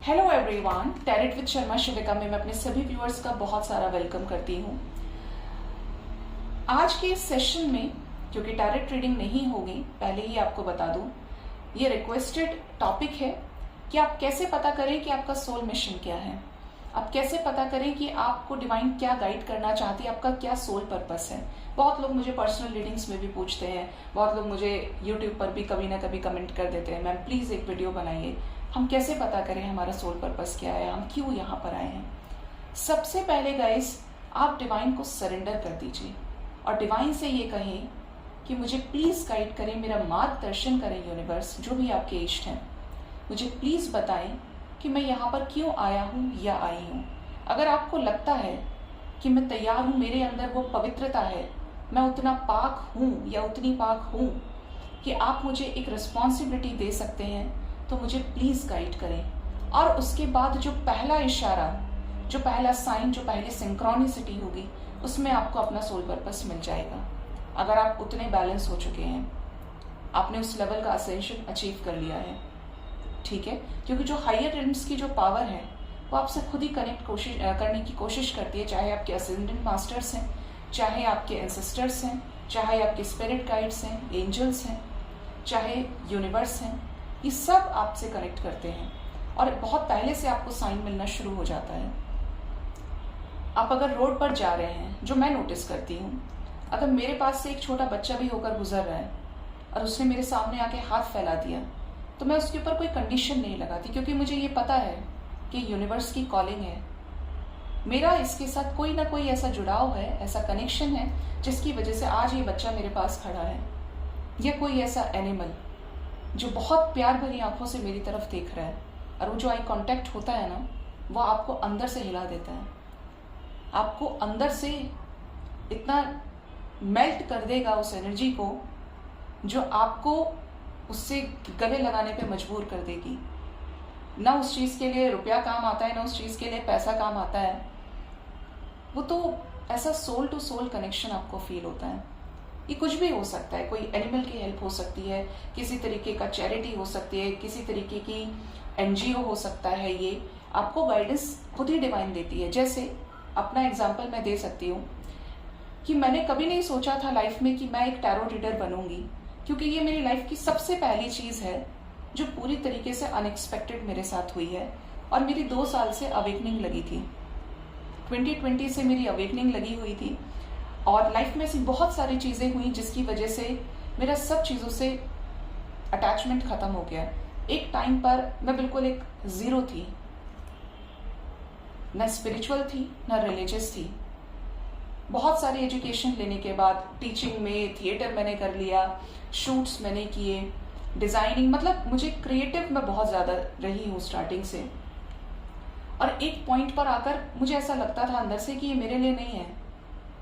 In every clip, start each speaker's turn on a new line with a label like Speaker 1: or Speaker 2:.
Speaker 1: Hello everyone, tarot with Sharma Shivika में मैं अपने सभी व्यूअर्स का बहुत सारा वेलकम करती हूँ। आज के इस सेशन में, क्योंकि टैरेट रीडिंग नहीं होगी, पहले ही आपको बता दूं, ये रिक्वेस्टेड टॉपिक है कि आप कैसे पता करें कि आपका सोल मिशन क्या है। आप कैसे पता करें कि आपको डिवाइन क्या गाइड करना चाहती है, आपका क्या सोल पर्पस है। बहुत लोग मुझे पर्सनल रीडिंग्स में भी पूछते हैं, बहुत लोग मुझे यूट्यूब पर भी कभी ना कभी कमेंट कर देते हैं, मैम प्लीज एक वीडियो बनाइए, हम कैसे पता करें हमारा सोल पर्पस क्या है, हम क्यों यहाँ पर आए हैं। सबसे पहले गाइस, आप डिवाइन को सरेंडर कर दीजिए और डिवाइन से ये कहें कि मुझे प्लीज गाइड करें, मेरा मार्गदर्शन करें यूनिवर्स, जो भी आपके इष्ट हैं, मुझे प्लीज बताएं कि मैं यहाँ पर क्यों आया हूँ या आई हूँ। अगर आपको लगता है कि मैं तैयार हूँ, मेरे अंदर वो पवित्रता है, मैं उतना पाक हूँ या उतनी पाक हूँ कि आप मुझे एक रिस्पॉन्सिबिलिटी दे सकते हैं, तो मुझे प्लीज गाइड करें। और उसके बाद जो पहला इशारा, जो पहला साइन, जो पहली सिंक्रोनिसिटी होगी, उसमें आपको अपना सोल पर्पस मिल जाएगा। अगर आप उतने बैलेंस हो चुके हैं, आपने उस लेवल का असेंशन अचीव कर लिया है, ठीक है। क्योंकि जो हायर रिल्म्स की जो पावर है वो आपसे खुद ही कनेक्ट करने की कोशिश करती है, चाहे आपके असेंडेंट मास्टर्स हैं, चाहे आपके एंसेस्टर्स हैं, चाहे आपके स्पिरिट गाइड्स हैं, एंजल्स हैं, चाहे यूनिवर्स हैं, ये सब आपसे कनेक्ट करते हैं और बहुत पहले से आपको साइन मिलना शुरू हो जाता है। आप अगर रोड पर जा रहे हैं, जो मैं नोटिस करती हूँ, अगर मेरे पास से एक छोटा बच्चा भी होकर गुजर रहा है और उसने मेरे सामने आके हाथ फैला दिया, तो मैं उसके ऊपर कोई कंडीशन नहीं लगाती, क्योंकि मुझे ये पता है कि यूनिवर्स की कॉलिंग है, मेरा इसके साथ कोई ना कोई ऐसा जुड़ाव है, ऐसा कनेक्शन है, जिसकी वजह से आज ये बच्चा मेरे पास खड़ा है। या कोई ऐसा एनिमल जो बहुत प्यार भरी आंखों से मेरी तरफ देख रहा है, और वो जो आई कांटेक्ट होता है ना, वो आपको अंदर से हिला देता है, आपको अंदर से इतना मेल्ट कर देगा उस एनर्जी को, जो आपको उससे गले लगाने पे मजबूर कर देगी। ना उस चीज के लिए रुपया काम आता है, ना उस चीज के लिए पैसा काम आता है, वो तो ऐसा सोल टू सोल कनेक्शन आपको फील होता है। ये कुछ भी हो सकता है, कोई एनिमल की हेल्प हो सकती है, किसी तरीके का चैरिटी हो सकती है, किसी तरीके की एनजीओ हो सकता है। ये आपको गाइडेंस खुद ही डिवाइन देती है। जैसे अपना एग्जांपल मैं दे सकती हूँ कि मैंने कभी नहीं सोचा था लाइफ में कि मैं एक टैरो रीडर बनूंगी, क्योंकि ये मेरी लाइफ की सबसे पहली चीज है जो पूरी तरीके से अनएक्सपेक्टेड मेरे साथ हुई है। और मेरी 2 साल से अवेकनिंग लगी थी, 2020 से मेरी अवेकनिंग लगी हुई थी, और लाइफ में ऐसी बहुत सारी चीजें हुई जिसकी वजह से मेरा सब चीजों से अटैचमेंट खत्म हो गया। एक टाइम पर मैं बिल्कुल एक जीरो थी, न स्पिरिचुअल थी, न रिलीजियस थी। बहुत सारी एजुकेशन लेने के बाद टीचिंग में, थिएटर मैंने कर लिया, शूट्स मैंने किए, डिजाइनिंग, मतलब मुझे क्रिएटिव में बहुत ज्यादा रही हूँ स्टार्टिंग से। और एक पॉइंट पर आकर मुझे ऐसा लगता था अंदर से कि ये मेरे लिए नहीं है।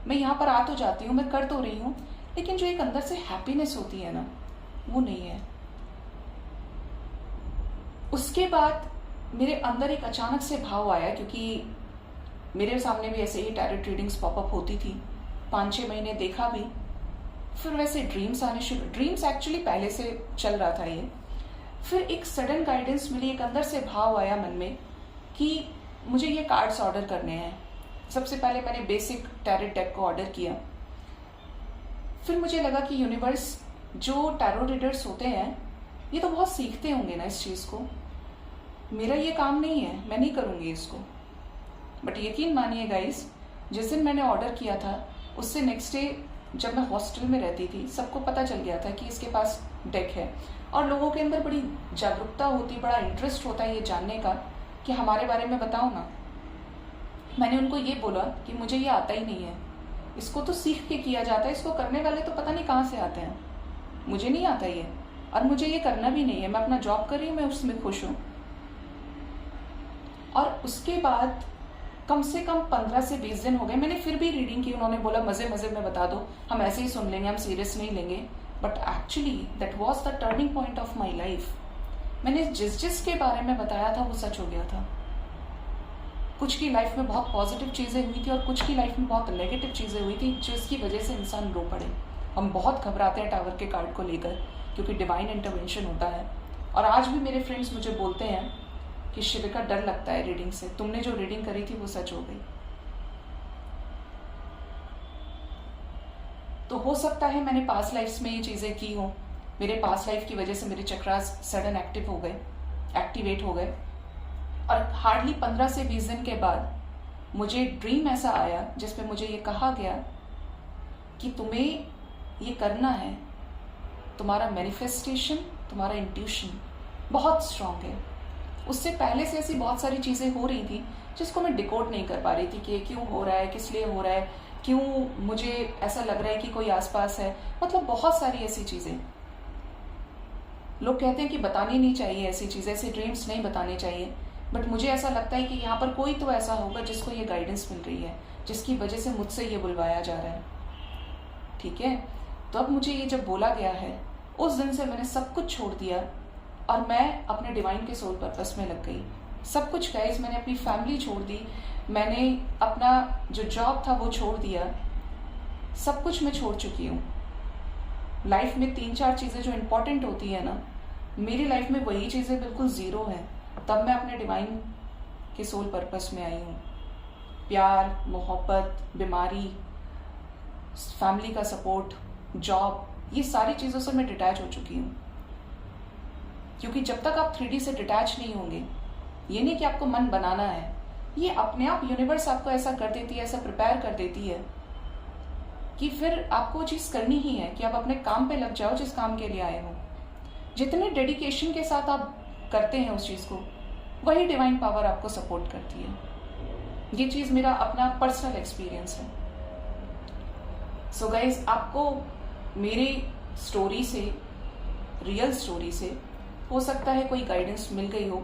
Speaker 1: मैं यहाँ पर आ तो जाती हूँ, मैं कर तो रही हूँ, लेकिन जो एक अंदर से हैप्पीनेस होती है ना, वो नहीं है। उसके बाद मेरे अंदर एक अचानक से भाव आया, क्योंकि मेरे सामने भी ऐसे ही टैरेट रीडिंग्स पॉपअप होती थी, 5-6 महीने देखा भी, फिर वैसे ड्रीम्स आने शुरू, ड्रीम्स एक्चुअली पहले से चल रहा था ये। फिर एक सडन गाइडेंस मिली, एक अंदर से भाव आया मन में कि मुझे ये कार्ड्स ऑर्डर करने हैं। सबसे पहले मैंने बेसिक टैरेट डेक को ऑर्डर किया। फिर मुझे लगा कि यूनिवर्स, जो टैरो रीडर्स होते हैं ये तो बहुत सीखते होंगे ना इस चीज को, मेरा ये काम नहीं है, मैं नहीं करूंगी इसको। बट यकीन मानिए गाइस, जिस दिन मैंने ऑर्डर किया था, उससे नेक्स्ट डे जब मैं हॉस्टल में रहती थी, सबको पता चल गया था कि इसके पास डेक है, और लोगों के अंदर बड़ी जागरूकता होती, बड़ा इंटरेस्ट होता है ये जानने का कि हमारे बारे में बताओ ना। मैंने उनको ये बोला कि मुझे ये आता ही नहीं है, इसको तो सीख के किया जाता है, इसको करने वाले तो पता नहीं कहाँ से आते हैं, मुझे नहीं आता ये, और मुझे ये करना भी नहीं है, मैं अपना जॉब कर रही हूँ, मैं उसमें खुश हूँ। और उसके बाद कम से कम 15 से 20 दिन हो गए, मैंने फिर भी रीडिंग की, उन्होंने बोला मजे मजे में बता दो, हम ऐसे ही सुन लेंगे, हम सीरियस नहीं लेंगे। But actually that was the turning point of my life. मैंने जिस के बारे में बताया था वो सच हो गया था। कुछ की लाइफ में बहुत पॉजिटिव चीजें हुई थी और कुछ की लाइफ में बहुत नेगेटिव चीजें हुई थी, जिसकी वजह से इंसान रो पड़े। हम बहुत घबराते हैं टावर के कार्ड को लेकर, क्योंकि डिवाइन इंटरवेंशन होता है। और आज भी मेरे फ्रेंड्स मुझे बोलते हैं कि शिविर का डर लगता है रीडिंग से, तुमने जो रीडिंग करी थी वो सच हो गई। तो हो सकता है मैंने पास्ट लाइफ्स में ये चीज़ें की हों, मेरे पास्ट लाइफ की वजह से मेरे चक्रास सडन एक्टिवेट हो गए, और हार्डली 15 से 20 दिन के बाद मुझे ड्रीम ऐसा आया जिसमें मुझे ये कहा गया कि तुम्हें ये करना है, तुम्हारा मैनिफेस्टेशन, तुम्हारा इंट्यूशन बहुत स्ट्रांग है। उससे पहले से ऐसी बहुत सारी चीज़ें हो रही थी जिसको मैं डिकोड नहीं कर पा रही थी कि ये क्यों हो रहा है, किस लिए हो रहा है, क्यों मुझे ऐसा लग रहा है कि कोई आसपास है, मतलब बहुत सारी ऐसी चीज़ें। लोग कहते हैं कि बतानी नहीं चाहिए ऐसी चीज़ें, ऐसे ड्रीम्स नहीं बताने चाहिए, बट मुझे ऐसा लगता है कि यहाँ पर कोई तो ऐसा होगा जिसको ये गाइडेंस मिल रही है, जिसकी वजह से मुझसे ये बुलवाया जा रहा है। ठीक है, तो अब मुझे ये जब बोला गया है, उस दिन से मैंने सब कुछ छोड़ दिया और मैं अपने डिवाइन के सोल पर्पस में लग गई। सब कुछ गाइस, मैंने अपनी फैमिली छोड़ दी, मैंने अपना जो जॉब था वो छोड़ दिया, सब कुछ मैं छोड़ चुकी हूँ। लाइफ में 3-4 चीज़ें जो इम्पोर्टेंट होती है ना, मेरी लाइफ में वही चीज़ें बिल्कुल ज़ीरो हैं। तब मैं अपने डिवाइन के सोल पर्पस में आई हूँ। प्यार, मोहब्बत, बीमारी, फैमिली का सपोर्ट, जॉब, ये सारी चीज़ों से मैं डिटैच हो चुकी हूँ। क्योंकि जब तक आप 3D से डिटैच नहीं होंगे, ये नहीं कि आपको मन बनाना है, ये अपने आप यूनिवर्स आपको ऐसा कर देती है, ऐसा प्रिपेयर कर देती है कि फिर आपको चीज़ करनी ही है कि आप अपने काम पे लग जाओ जिस काम के लिए आए हो। जितने डेडिकेशन के साथ आप करते हैं उस चीज़ को, वही डिवाइन पावर आपको सपोर्ट करती है। ये चीज़ मेरा अपना पर्सनल एक्सपीरियंस है। सो गाइज, आपको मेरी स्टोरी से, रियल स्टोरी से हो सकता है कोई गाइडेंस मिल गई हो।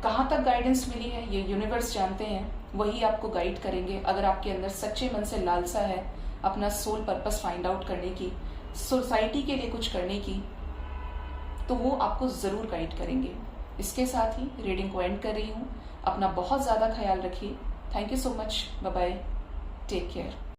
Speaker 1: कहाँ तक गाइडेंस मिली है ये यूनिवर्स जानते हैं, वही आपको गाइड करेंगे। अगर आपके अंदर सच्चे मन से लालसा है अपना सोल पर्पस फाइंड आउट करने की, सोसाइटी के लिए कुछ करने की, तो वो आपको ज़रूर गाइड करेंगे। इसके साथ ही रीडिंग को एंड कर रही हूँ। अपना बहुत ज़्यादा ख्याल रखिए। Thank you so much. Bye bye. Take care.